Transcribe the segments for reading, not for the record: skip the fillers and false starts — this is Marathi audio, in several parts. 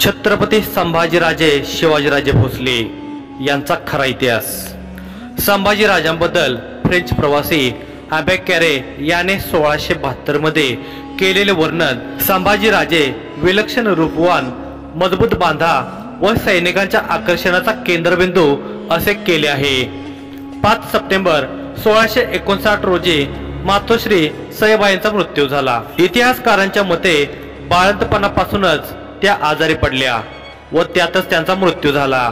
छत्रपती संभाजीराजे शिवाजीराजे भोसले यांचा खरा इतिहास। संभाजीराजांबद्दल फ्रेंच प्रवासी अबे कॅरे याने 1672 मध्ये केलेले वर्णन संभाजीराजे विलक्षण रूपवान, मजबूत बांधा व सैनिकांच्या आकर्षणाचा केंद्रबिंदू असे केले आहे। 5 सप्टेंबर 1659 रोजी मातोश्री सईबाईंचा मृत्यू झाला। इतिहासकारांच्या मते बाळंतपणापासूनच त्या आजारी पडल्या व त्यातच त्यांचा मृत्यू झाला।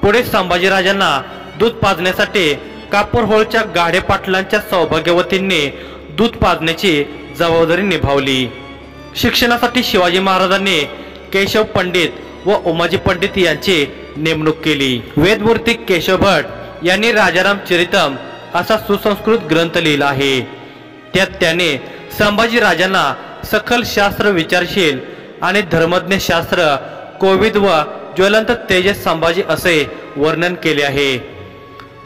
पुढे संभाजीराजांना दूध पाजण्यासाठी कापूरहोळच्या गाढे पाटलांच्या सौभाग्यवतींनी दूध पाजण्याची जबाबदारी निभावली। शिक्षणासाठी शिवाजी महाराजांनी केशव पंडित व उमाजी पंडित यांची नेमणूक केली। वेदमूर्ती केशव भट यांनी राजाराम चरितम असा सुसंस्कृत ग्रंथ लिहिला आहे। त्यात त्याने संभाजीराजांना सखल शास्त्र विचारशील आणि धर्मज्ञ शास्त्र कोविद व ज्वलंत तेजस संभाजी असे वर्णन केले आहे।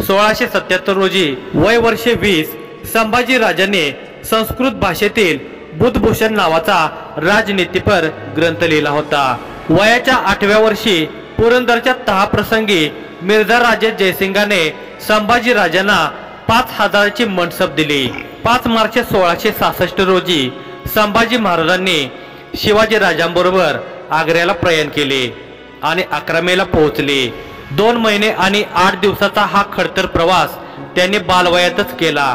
1677 रोजी वय वर्षे 20 संभाजीराजांनी संस्कृत भाषेतील बुधभूषण नावाचा राजनीतीपर ग्रंथ लिहिला होता। वयाच्या 8व्या वर्षी पुरंदरच्या तहाप्रसंगी मिर्झा राजे जयसिंगाने संभाजीराजांना 5000ची मनसब दिली। 5 मार्च 1666 रोजी संभाजी महाराजांनी शिवाजीराजांबरोबर आग्र्याला प्रयाण केले आणि 11 मेला पोहोचले। 2 महिने आणि 8 दिवसाचा हा खडतर प्रवास त्यांनी बालवयातच केला।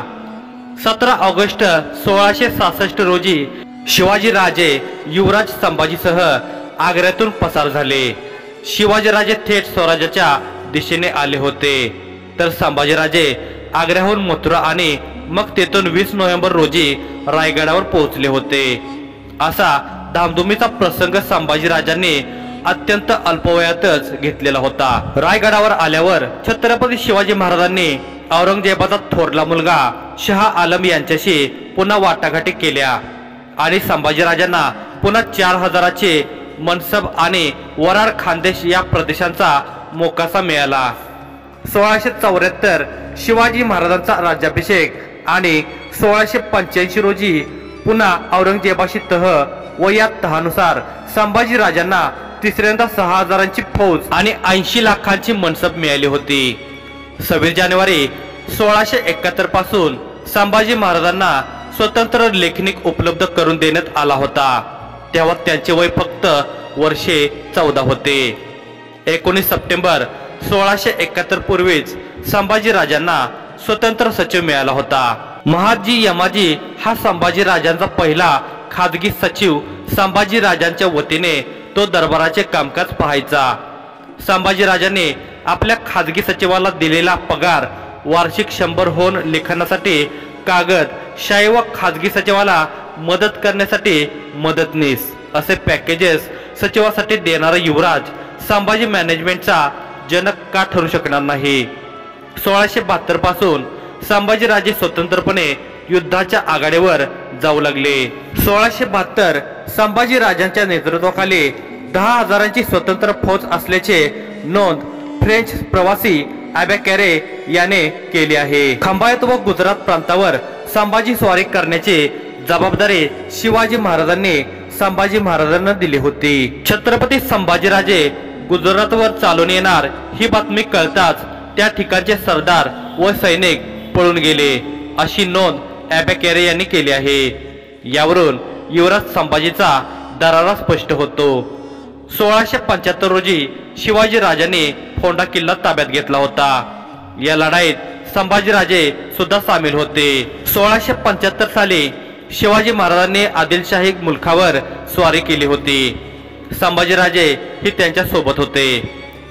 17 ऑगस्ट 1666 रोजी शिवाजीराजे युवराज संभाजीसह आग्र्यातून पसार झाले। शिवाजीराजे थेट स्वराज्याच्या दिशेने आले होते, तर संभाजीराजे आग्र्याहून मथुरा आणि मग तेथून 20 नोव्हेंबर रोजी रायगडावर पोहोचले होते। असा धामधुमीचा प्रसंग संभाजीराजांनी अत्यंत अल्पवयातच घेतलेला होता। रायगडावर आल्यावर छत्रपती शिवाजी महाराजांनी औरंगजेबाचा थोरला मुलगा शहा आलम यांच्याशी पुन्हा वाटाघाटी केल्या आणि संभाजीराजांना पुन्हा 4000चे मनसब आणि वरार खानदेश या प्रदेशांचा मोकासा मिळाला। 1674 शिवाजी महाराजांचा राज्याभिषेक आणि 1685 रोजी पुन्हा औरंगजेबाशी तह व या तहानुसार संभाजीराजांना तिसऱ्यांदा 6000ची फौज आणि 80 लाखांची मनसब मिळाली होती। 26 जानेवारी 1671 पासून संभाजी महाराजांना स्वतंत्र लेखनिक उपलब्ध करून देण्यात आला होता। तेव्हा त्यांचे वय फक्त वर्षे 14 होते। 19 सप्टेंबर 1671 पूर्वीच संभाजीराजांना स्वतंत्र सचिव मिळाला होता। महादजी यमाजी हा संभाजीराजांचा पहिला खाजगी सचिव संभाजीराजांच्या वतीने तो दरबाराचे कामकाज पाहायचा। संभाजीराजांनी आपल्या खाजगी सचिवाला दिलेला पगार वार्षिक 100 होन लेखनासाठी कागद, शाई व खाजगी सचिवाला मदत करण्यासाठी मदतनीस असे पॅकेजेस सचिवासाठी देणारा युवराज संभाजी मॅनेजमेंटचा जनक का ठरू शकणार नाही। 1672 पासून संभाजीराजे स्वतंत्रपणे युद्धाच्या आघाडीवर जाऊ लागले। 1672 संभाजीराजांच्या नेतृत्वाखाली 10,000ची स्वतंत्र फौज असल्याचे नोंद फ्रेंच प्रवासी अबे कॅरे याने केली आहे। खंबाळत व गुजरात प्रांतावर संभाजी स्वारी करण्याची जबाबदारी शिवाजी महाराजांनी संभाजी महाराजांना दिली होती। छत्रपती संभाजीराजे गुजरातवर चालून येणार ही बातमी कळताच त्या ठिकाणचे सरदार व सैनिक पळून गेले अशी नोंद अबे कॅरे यांनी केली आहे। यावरून युवराज संभाजीचा दरारा स्पष्ट होतो। 1675 रोजी शिवाजीराजांनी फोंडा किल्ला ताब्यात घेतला होता। या लढाईत संभाजीराजे सुद्धा सामील होते। 1675 साली शिवाजी महाराजांनी आदिलशाही मुलखावर स्वारी केली होती। संभाजीराजे ही त्यांच्या सोबत होते।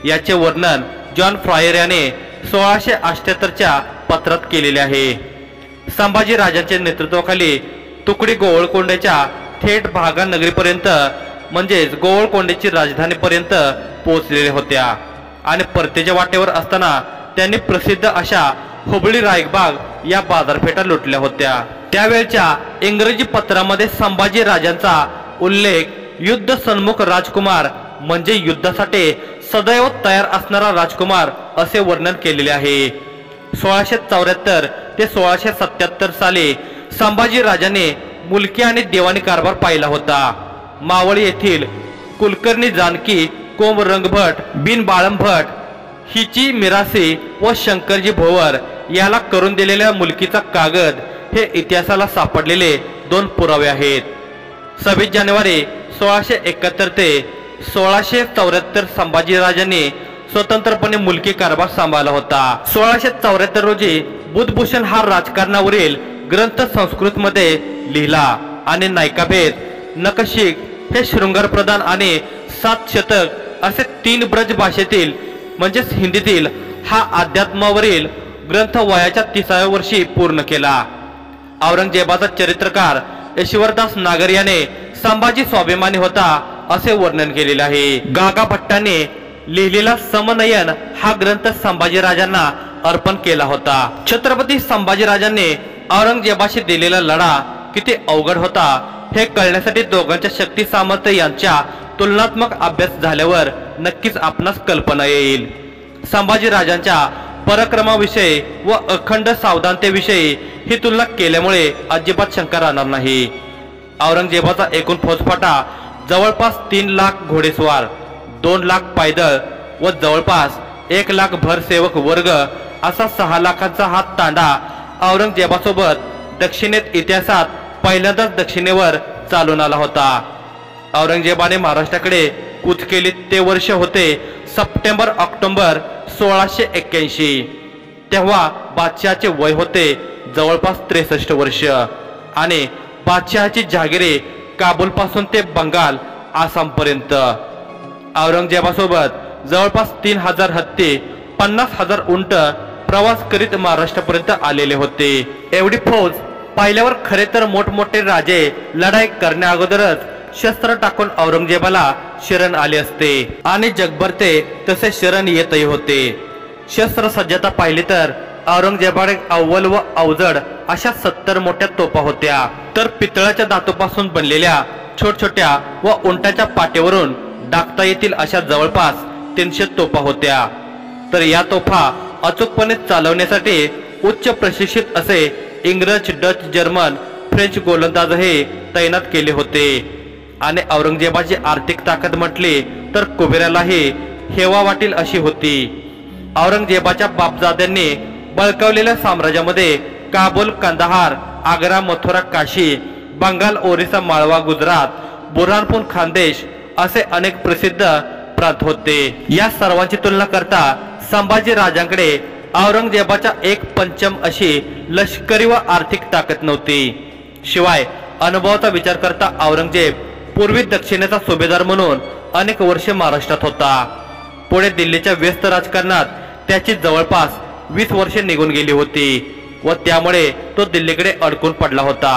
याचे वर्णन जॉन फ्रायर याने 1678च्या पत्रात केलेले आहे। संभाजीराजांच्या नेतृत्वाखाली तुकडी गोवळकोंड्याच्या थेट भागा नगरीपर्यंत म्हणजेच गोवळकोंड्याची राजधानीपर्यंत पोहोचलेल्या होत्या आणि परतीच्या वाटेवर असताना त्यांनी प्रसिद्ध अशा हुबळी रायबाग या बाजारपेठा लुटल्या होत्या। त्यावेळच्या इंग्रजी पत्रामध्ये संभाजीराजांचा उल्लेख युद्ध सन्मुख राजकुमार म्हणजे युद्धासाठी सदैव तयार असणारा राजकुमार असे वर्णन केलेले आहे। 1674 ते 1677 साली संभाजीराजांनी मुलकी आणि देवाणी कारभार पाहिला होता। मावळ येथील कुलकर्णी जानकी कोंब रंगभट बिन बाळंभट हिची मिरासी व शंकरजी भोवर याला करून दिलेल्या मुलकीचा कागद हे इतिहासाला सापडलेले दोन पुरावे आहेत. 26 जानेवारी 1671 ते 1674 संभाजीराजांनी स्वतंत्रपणे मुलकी कारभार सांभाळला होता. 1674 रोजी बुधभूषण हा राजकारणावरील ग्रंथ संस्कृत मध्ये लिहिला आणि नायकाभेद नखशिख हे शृंगार प्रधान आणि 7 शतक असे 3 ब्रज भाषेतील म्हणजेच हिंदीतील हा अध्यात्मावरील ग्रंथ वयाच्या 30व्या वर्षी पूर्ण केला. औरंगजेबाचा चरित्रकार ईश्वरदास नागर याने संभाजी स्वाभिमानी होता असे वर्णन केलेले आहे. गागा भट्टाने लिहिलेला समनयन हा ग्रंथ संभाजीराजांना अर्पण केला होता. छत्रपती संभाजीराजांनी औरंगजेबाशी दिलेला लढा किती अवघड होता हे कळण्यासाठी दोघांच्या शक्ती सामर्थ्य यांच्या तुलनात्मक अभ्यास झाल्यावर नक्कीच आपणास कल्पना येईल. संभाजीराजांच्या पराक्रमाविषयी व अखंड सावधानतेविषयी ही तुलना केल्यामुळे अजिबात शंका राहणार नाही. औरंगजेबाचा एकूण फौजफाटा जवळपास 3 लाख घोडेस्वार, 2 लाख पायदळ व जवळपास 1 लाख भरसेवक वर्ग असा 6 लाखांचा हा तांडा औरंगजेबासोबत दक्षिणेत इतिहासात पहिल्यांदाच दक्षिणेवर चालून आला होता. औरंगजेबाने महाराष्ट्राकडे कूच केली ते वर्ष होते सप्टेंबर-ऑक्टोबर 1681. तेव्हा बादशहाचे वय होते जवळपास 63 वर्ष आणि बादशहाची जहागिरी काबूल पासून ते बंगाल आसामपर्यंत. औरंगजेबासोबत जवळपास 3000 हत्ती 50,000 उंट प्रवास करीत महाराष्ट्रापर्यंत आलेले होते. एवढी फौज पाहिल्यावर खरे तर मोठमोठे राजे लढाई करण्या अगोदरच शस्त्र टाकून औरंगजेबाला शरण आले असते आणि जगभर ते तसे शरण येतही होते. शस्त्र सज्जता पाहिली तर औरंगजेबाकडे अव्वल व अवजड अशा 70 मोठ्या तोफा होत्या. तर पितळाच्या धातूपासून बनलेल्या छोटछोट्या व उंटाच्या पाठीवरून डागता येतील अशा जवळपास 300 तोफा होत्या. तर या तोफा अचूकपणे चालवण्यासाठी उच्च प्रशिक्षित असे इंग्रज, डच, जर्मन, फ्रेंच गोलंदाजही तैनात केले होते. आणि औरंगजेबाची आर्थिक ताकद म्हटली तर कुबेरालाही हेवा वाटेल अशी होती. औरंगजेबाच्या बापजाद्यांनी बळकावलेल्या साम्राज्यामध्ये काबूल, कंदाहार, आग्रा, मथुरा, काशी, बंगाल, ओरिसा, माळवा, गुजरात, बुरहानपूर, खानदेश असे अनेक प्रसिद्ध प्रांत होते. या सर्वांची तुलना करता संभाजी राजांकडे औरंगजेबाच्या 1/5 अशी लष्करी व आर्थिक ताकद नव्हती. शिवाय अनुभवाचा विचार करता औरंगजेब पूर्वी दक्षिणेचा सुभेदार म्हणून अनेक वर्षे महाराष्ट्रात होता. पुढे दिल्लीच्या व्यस्त राजकारणात त्याची जवळपास 20 वर्षे निघून गेली होती व त्यामुळे तो दिल्लीकडे अडकून पडला होता.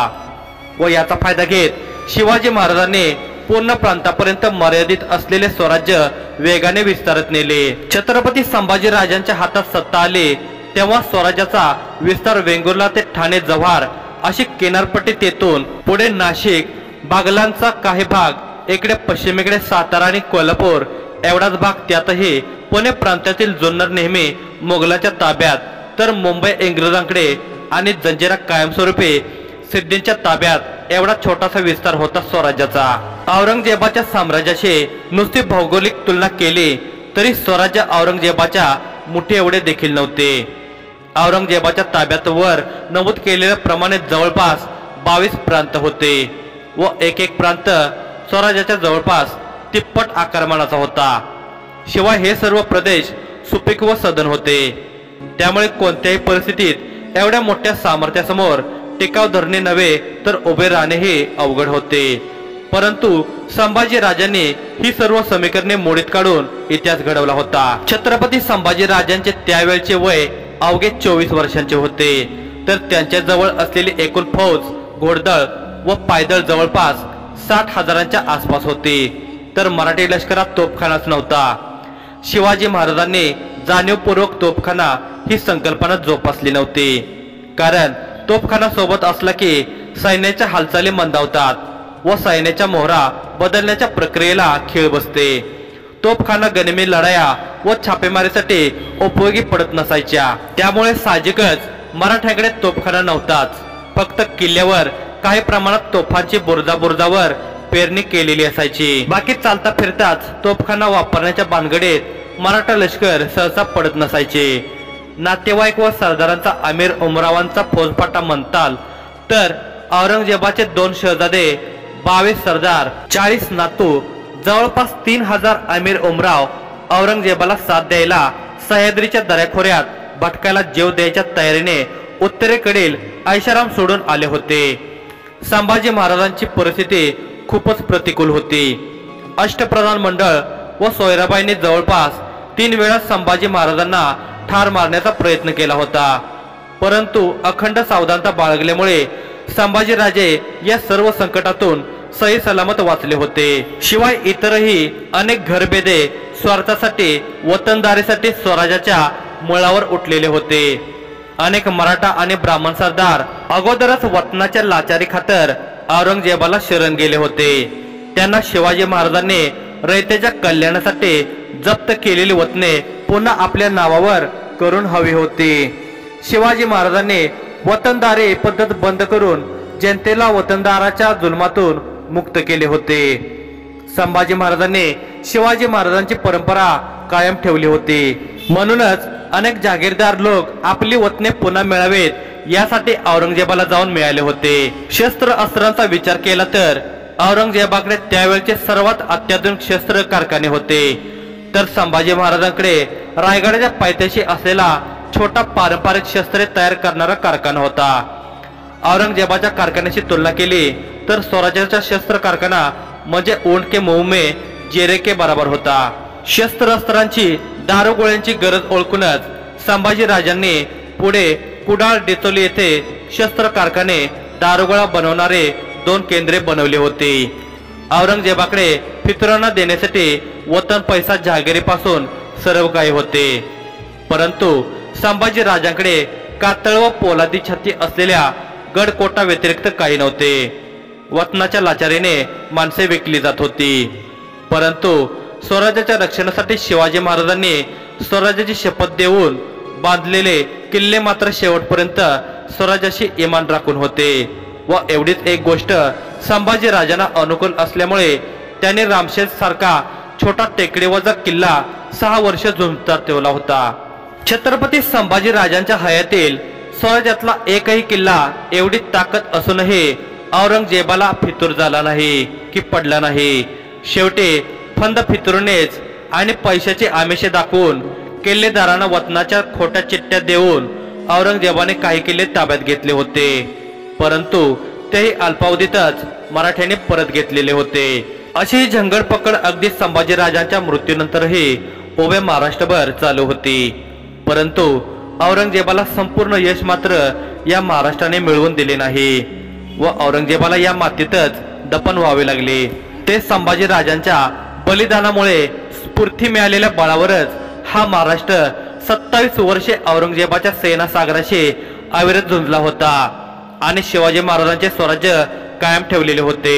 व याचा फायदा घेत शिवाजी महाराजांनी पूर्ण प्रांतापर्यंत मर्यादित असलेले स्वराज्य वेगाने विस्तारत नेले. छत्रपती संभाजी राजांच्या हातात सत्ता आली तेव्हा स्वराज्याचा विस्तार वेंगुर्ला ते ठाणे, जव्हार अशी किनारपट्टी तेथून पुढे नाशिक, बागलांचा काही भाग, इकडे पश्चिमेकडे सातारा आणि कोल्हापूर एवढाच भाग, त्यातही पुणे प्रांतातील जुन्नर नेहमी मोगलांच्या ताब्यात, तर मुंबई इंग्रजांकडे आणि जंजिरा कायमस्वरूपी सिद्धींच्या ताब्यात एवढा छोटासा विस्तार होता स्वराज्याचा. औरंगजेबाच्या साम्राज्याशी नुसती भौगोलिक तुलना केली तरी स्वराज्य औरंगजेबाच्या मुठी एवढे देखील नव्हते. औरंगजेबाच्या ताब्यात वर नमूद केलेल्याप्रमाणे जवळपास 22 प्रांत होते व एक प्रांत स्वराज्याच्या जवळपास तिप्पट आकारमानाचा होता. शिवाय हे सर्व प्रदेश सुपीक व सधन होते. त्यामुळे कोणत्याही परिस्थितीत एवढ्या मोठ्या सामर्थ्यासमोर टिकाव धरणे नव्हे तर उभे राहणेही अवघड होते. परंतु संभाजी राजांनी ही सर्व समीकरणे मोडीत काढून इतिहास घडवला होता. छत्रपती संभाजी राजांचे त्यावेळचे वय अवघे 24 वर्षांचे होते. तर त्यांच्या जवळ असलेली एकूण फौज, घोडदळ व पायदळ जवळपास 60,000च्या आसपास होती. तर मराठी लष्करात तोफखानाच नव्हता. शिवाजी महाराजांनी जाणीवपूर्वक तोफखाना ही संकल्पना जोपासली नव्हती. कारण तोफखाना सोबत असला की सैन्याच्या हालचाली मंदावतात व सैन्याच्या मोहरा बदलण्याच्या प्रक्रियेला खीळ बसते. तोफखाना गनिमी लढाया व छापेमारीसाठी उपयोगी पडत नसायच्या. त्यामुळे साहजिकच मराठ्याकडे तोफखाना नव्हताच. फक्त किल्ल्यावर काही प्रमाणात तोफांची बुरुजावर पेरणी केलेली असायची। बाकी चालता फिरताच तोफखाना वापरण्याच्या भानगडीत मराठा लष्कर सहसा पडत नसायचे। नातेवाईक व सरदारांचा अमीर उमरावांचा फौजफाटा म्हणताल तर औरंगजेबाचे 2 शहजादे, 22 सरदार, 40 नातू, जवळपास 3000 अमीर उमराव औरंगजेबाला साथ द्यायला सह्याद्रीच्या दऱ्याखोऱ्यात भटकायला जीव द्यायच्या तयारीने उत्तरेकडील ऐशाराम सोडून आले होते। संभाजी महाराजांची परिस्थिती खूपच प्रतिकूल होती। अष्टप्रधान मंडळ व सोयराबाईंनी जवळपास 3 वेळा संभाजी महाराजांना ठार मारण्याचा प्रयत्न केला होता, परंतु अखंड सावधानता बाळगल्यामुळे संभाजीराजे या सर्व संकटातून सही सलामत वाचले होते। शिवाय इतरही अनेक घरभेदे स्वार्थासाठी वतनदारीसाठी स्वराज्याच्या मुळावर उठलेले होते। अनेक मराठा आणि ब्राह्मण सरदार अगोदरच वतनाच्या लाचारी खातर औरंगजेबाला शरण गेले होते। त्यांना शिवाजी महाराजांनी रयतेच्या कल्याणासाठी जप्त केलेली वतने पुन्हा आपल्या नावावर करून हवी होती। शिवाजी महाराजांनी वतनदारी पद्धत बंद करून जनतेला वतनदाराच्या जुलमातून मुक्त केले होते। संभाजी महाराजांनी शिवाजी महाराजांची परंपरा कायम ठेवली होती। म्हणूनच अनेक जागीरदार लोक आपली वतने पुन्हा मिळावेत यासाठी औरंगजेबाला जाऊन मिळाले होते। शस्त्र अस्त्रांचा विचार केला तर औरंगजेबाकडे त्यावेळचे सर्वात अत्याधुनिक शस्त्र कारखाने होते, तर संभाजी महाराजांकडे रायगडाच्या पायथ्याशी असलेला छोटा पारंपरिक शस्त्रे तयार करणारा कारखाना होता। औरंगजेबाच्या कारखान्याची तुलना केली तर स्वराज्याचा शस्त्र कारखाना म्हणजे ऊंट के मुंह में जेरे के बराबर होता। शस्त्रास्त्रांची दारुगोळ्यांची गरज ओळखूनच संभाजी राजांनी पुढे कुडाळ डिचोली येथे शस्त्र कारखाने दारुगोळा बनवणारे 2 केंद्रे बनवले होते। औरंगजेबाकडे फितुरांना देण्यासाठी वतन पैसा जहागिरीपासून सर्व काही होते, परंतु संभाजी राजांकडे कातळ व पोलादी छाती असलेल्या गडकोटा व्यतिरिक्त काही नव्हते। वतनाच्या लाचारीने माणसे विकली जात होती, परंतु स्वराज्याच्या रक्षणासाठी शिवाजी महाराजांनी स्वराज्याची शपथ देऊन बांधलेले किल्ले मात्र शेवटपर्यंत स्वराज्याशी इमान राखून होते। व एवढीच एक गोष्ट संभाजी राजांना अनुकूल असल्यामुळे त्यांनी रामशेज सारखा छोटा टेकडीवजा किल्ला 6 वर्ष झुंजत ठेवला होता। छत्रपती संभाजी राजांच्या हयातीत स्वराज्यातला एकही किल्ला एवढी ताकद असूनही औरंगजेबाला फितूर झाला नाही की पडला नाही। शेवटी फंद फितूरनेच आणि पैशाचे आमिषे दाखवून किल्लेदारांना वतनाच्या खोट्या चिठ्ठ्या देऊन औरंगजेबाने काही किल्ले ताब्यात घेतले होते, परंतु तेही अल्पावधीतच मराठ्यांनी परत घेतलेले होते। अशी झंगडपकड अगदी संभाजी राजांच्या मृत्यूनंतरही उभे महाराष्ट्रभर चालू होती, परंतु औरंगजेबाला संपूर्ण यश मात्र या महाराष्ट्राने मिळवून दिले नाही व औरंगजेबाला या मातीतच दफन व्हावे लागले। ते संभाजी राजांच्या बलिदानामुळे स्फूर्ती मिळालेल्या बळावरच हा महाराष्ट्र 27 वर्षे औरंगजेबाच्या सेनासागराशी अविरत झुंजला होता आणि शिवाजी महाराजांचे स्वराज्य कायम ठेवलेले होते।